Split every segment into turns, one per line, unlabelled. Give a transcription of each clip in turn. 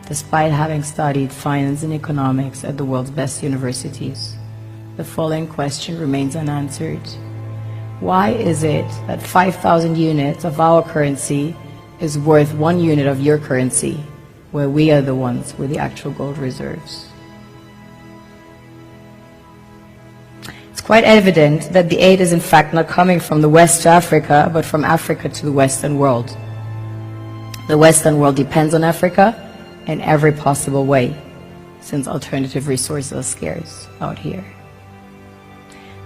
despite having studied finance and economics at the world's best universities, the following question remains unanswered. Why is it that 5,000 units of our currency is worth 1 unit of your currency, where we are the ones with the actual gold reserves? It's quite evident that the aid is in fact not coming from the West to Africa, but from Africa to the Western world. The Western world depends on Africa in every possible way, since alternative resources are scarce out here.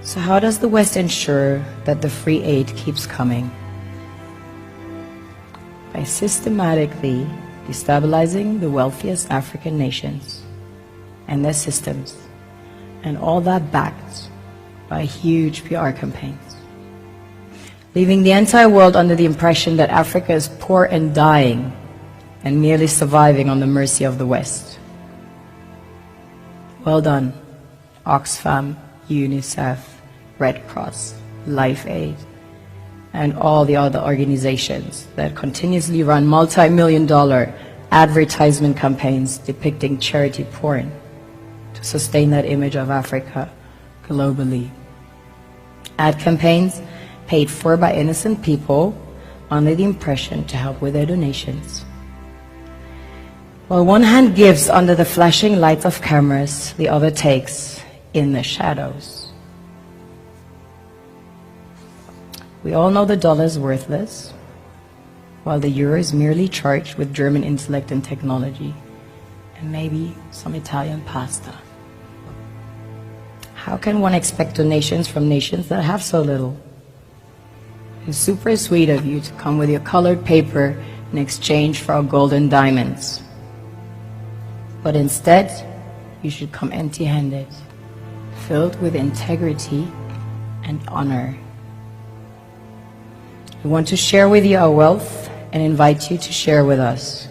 So how does the West ensure that the free aid keeps coming? By systematically destabilizing the wealthiest African nations and their systems, and all that backed by huge PR campaigns, leaving the entire world under the impression that Africa is poor and dying and merely surviving on the mercy of the West. Well done, Oxfam, UNICEF, Red Cross, Life Aid, and all the other organizations that continuously run multi-million-dollar advertisement campaigns depicting charity porn to sustain that image of Africa globally. Ad campaigns paid for by innocent people under the impression to help with their donations. While one hand gives under the flashing lights of cameras, the other takes in the shadows. We all know the dollar is worthless, while the euro is merely charged with German intellect and technology, and maybe some Italian pasta. How can one expect donations from nations that have so little? It's super sweet of you to come with your colored paper in exchange for our gold and diamonds. But instead, you should come empty-handed, filled with integrity and honor. We want to share with you our wealth and invite you to share with us.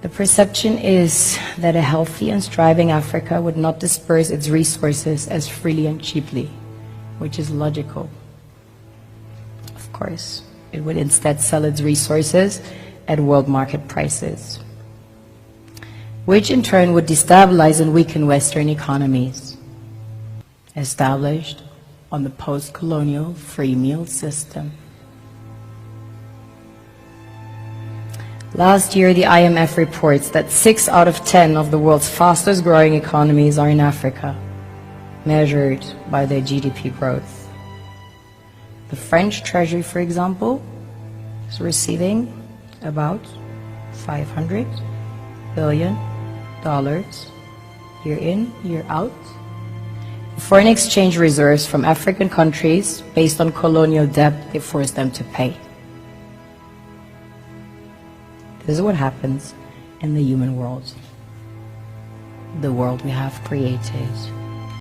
The perception is that a healthy and thriving Africa would not disperse its resources as freely and cheaply, which is logical. Of course, it would instead sell its resources at world market prices, which in turn would destabilize and weaken Western economies, established on the post-colonial free meal system. Last year, the IMF reports that 6 out of 10 of the world's fastest growing economies are in Africa, measured by their GDP growth. The French Treasury, for example, is receiving about $500 billion year in, year out. Foreign exchange reserves from African countries based on colonial debt they forced them to pay. This is what happens in the human world, the world we have created.